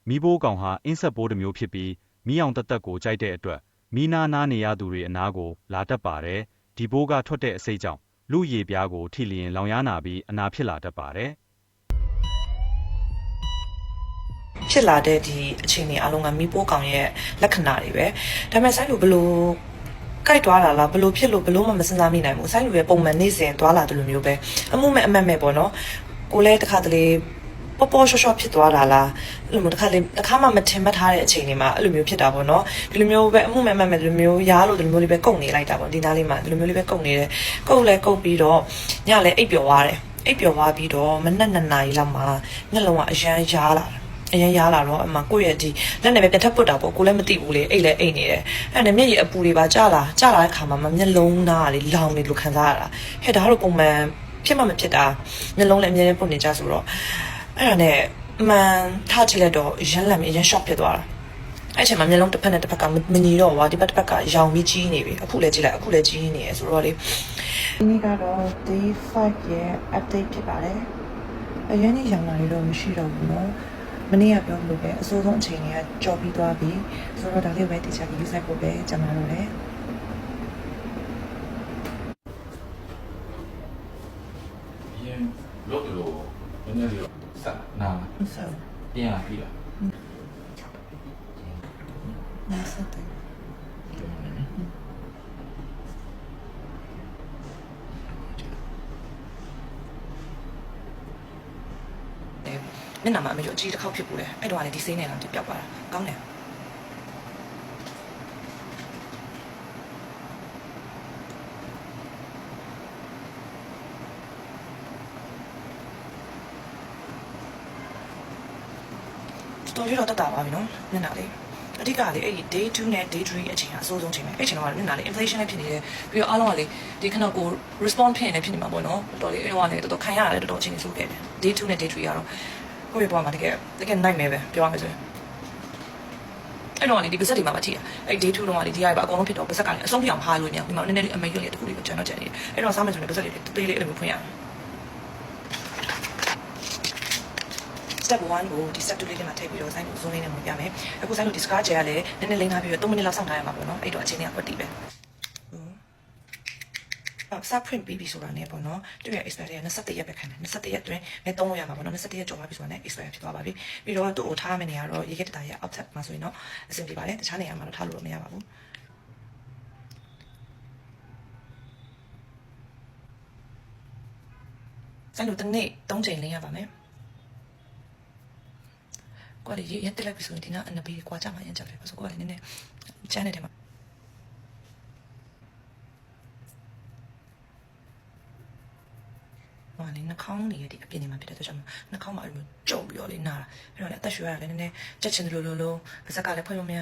မီးဘိုးကောင်ဟာအင်းဆက်ပိုးတစ်မျိုးဖြစ်ပြီးမီးအောင်တက်တက်ကိုကြိုက်တဲ့အတွက်မီးနားနားနေရသူတွေအနားကိုလာတတ်ပါတယ်ဒီဘိုးကထွက်တဲ့အစိတ်ကြောင့်လူရည်ပြားကိုထိလျင်လောင်ရနာပြီးအနာဖြစ်လာတတ်ပါတယ်ဖြစ်လာတဲ့ဒီအခြေအနေအလုံးကမီးပိုးကောင်ရဲ့လက္ခဏာတွေပဲဒါပေမဲ့ဆိုင်လူဘလို့ကြိုက်သွားတာလားဘလို့ဖြစ်လို့ဘလို့မှမစင်စားမိနိုင်ဘူးဆိုင်လူရဲ့ပုံမှန်နေ့စဉ်သွားလာတယ်လို့မျိုးပဲအမှုမဲ့အမတ်မဲ့ပေါ့နော်ကိုလည်းတစ်ခါတလေပေါ်ပေါ်ရှော့ရှော့ဖြစ်သွားတာလားအဲ့လိုမျိုးတစ်ခါမှမထင်မှတ်ထားတဲ့အချိန်တွေမှာအဲ့လိုမျိုးဖြစ်တာပေါ့နော်ဒီလိုမျိုးပဲအမှုမဲ့အမတ်မဲ့ဒီလိုမျိုးရားလို့ဒီလိုမျိုးလေးပဲကုန်နေလိုက်တာပေါ့ဒီနားလေးမှာဒီလိုမျိုးလေးပဲကုန်နေတယ်ကုန်လဲကုန်ပြီးတော့ညလည်းအိပ်ပျော်သွားတယ်အိပ်ပျော်သွားပြီးတော့မနက်2 နာရီလောက်မှာမျက်လုံးကအရန်ရားလာအရင်ရားလာတော့အမှကိုယ့်ရဲ့ဒီလက်နဲ့ပဲပြန်ထပ်ပုတ်တာပေါ့ကိုလည်းမသိဘူးလေအိတ်လည်းအိတ်နေတယ်အဲ့ဒါနဲ့မျက်ရည်အပူတွေပါကျလာတဲ့ခါမှာမျက်လုံးသားကလေလောင်နေလို့ခံစားရတာဟဲ့ဒါကတော့ပုံမှန်ဖြစ်မှမဖြစ်တာမျက်လုံးလည်းအမြဲတမ်းပုတ်နေကြဆိုတော့အဲ့ဒါနဲ့မှန်ထားချလိုက်တော့ရမ်းလန့်ပြီးရမ်း shock ဖြစ်သွားတာအဲ့ချိန်မှာမျက်လုံးတစ်ဖက်နဲ့တစ်ဖက်ကမညီတော့ဘူးဒီဘက်တစ်ဖက်ကရောင်ပြီးကြီးနေပြီအခုလည်းကြည့်လိုက်အခုလည်းကြီးနေရဆိုတော့လေဒီနေ့ကတော့ day 5ရဲ့ update ဖြစ်ပါတယ်အရင်ကရောင်လာတွေတော့မရှိတော့ဘူးเนาะမနေ့ကပြောလို့ပဲအစိုးဆုံးအချိန်တွေကကြော်ပြီးသွားပြီဆိုတော့ဒါလေးပဲတခြားကြီးစိုက်ဖို့ပဲကြံလာတော့တယ်ရင်လို့လို့နည်းနည်းလေးစနာဆက်ပြန်လာပြီလားမဆက်တယ်မျက်နှာမှာအမေတို့အကြီးတစ်ခေါက်ဖြစ်ပူတယ်အဲ့တော့လည်းဒီစိမ့်နဲ့တော့ပြောက်သွားတာကောင်းတယ်တော်ရတော့တက်တာပါပြီနော်မျက်နှာလေးအဓိကလေအဲ့ဒီ day 2နဲ့ day 3အချိန်ကအစိုးဆုံးချိန်ပဲအဲ့ချိန်တော့မျက်နှာလေး inflation လည်းဖြစ်နေတယ်ပြီးတော့အားလုံးကလေဒီခဏကို response ဖြစ်နေဖြစ်နေမှာပေါ့နော်တော်လေးအဲ့တော့လည်းတော်တော်ခံရတယ်တော်တော်အချိန်ဆိုးခဲ့တယ် day 2နဲ့ day 3ကတော့ကိုယ့်ရဲ့ဘဝမှာတကယ်နိုင်မယ်ပဲပြောရမယ်ဆိုရင်အဲ့တော့လေဒီပါဇက်တွေမှာမထိရအဲ့ day 2တော့လေဒီရပါအကုန်လုံးဖြစ်တော့ပါဇက်ကလည်းအဆုံးပြအောင်ဖားလို့ညဒီမှာနည်းနည်းလေးအမေကြီးလေးတခုလေးကိုကျန်တော့ကျန်နေတယ်အဲ့တော့စားမယ်ဆိုရင်ပါဇက်လေးတေးလေးအဲ့လိုဖွင့်ရမယ်step 1ကိုဒီ step 2လေးထဲမှာထည့်ပြီးတော့ဆိုင်ကို zone လေးနဲ့ဝင်ပြမယ်အခုဆိုင်ကိုဒီ scar gel ကလည်းနည်းနည်းလိမ့်ထားပြီးတော့3မိနစ်လောက်စောင့်ထားရမှာပေါ့နော်အဲ့တော့အချိန်လေးကကွက်တီးပဲစprint ပြီးပြီဆိုတာနဲ့ပေါ့နော်သူ့ရဲ့ expire က21ရက်ပဲခံတယ်21ရက်တွင်မဲ3လို့ရမှာပေါ့နော်21ရက်ကျော်သွားပြီဆိုတာနဲ့ expire ဖြစ်သွားပါပြီပြီးတော့သူ့ကိုထားမယ့်နေရာတော့ရေခဲတတာရဲ့ outside မှာဆိုရင်တော့အဆင်ပြေပါတယ်တခြားနေရာမှာတော့ထားလို့မရပါဘူးဆိုင်လို့တစ်နေ့3ချိန်လင်းရပါမယ်ကိုယ်ရတက်လိုက်ပြီဆိုရင်ဒီနာအနဘေးကွာကြမှာရန်ကြတယ်ဆိုတော့ကိုယ်လည်းနည်းနည်းချမ်းနေတယ်မှာဟာလေနှာခေါင်းတွေရဲ့ဒီအပြင်တွေမှာဖြစ်တဲ့အတွက်ကြောင့်နှာခေါင်းမှာအဲ့လိုကြုံပြီးတော့လေနားတာအဲ့တော့လည်းအသက်ရှူရတာလည်းနည်းနည်းကြက်ချင်တယ်လို့ပါဇက်ကလည်းဖွင့်လို့မရ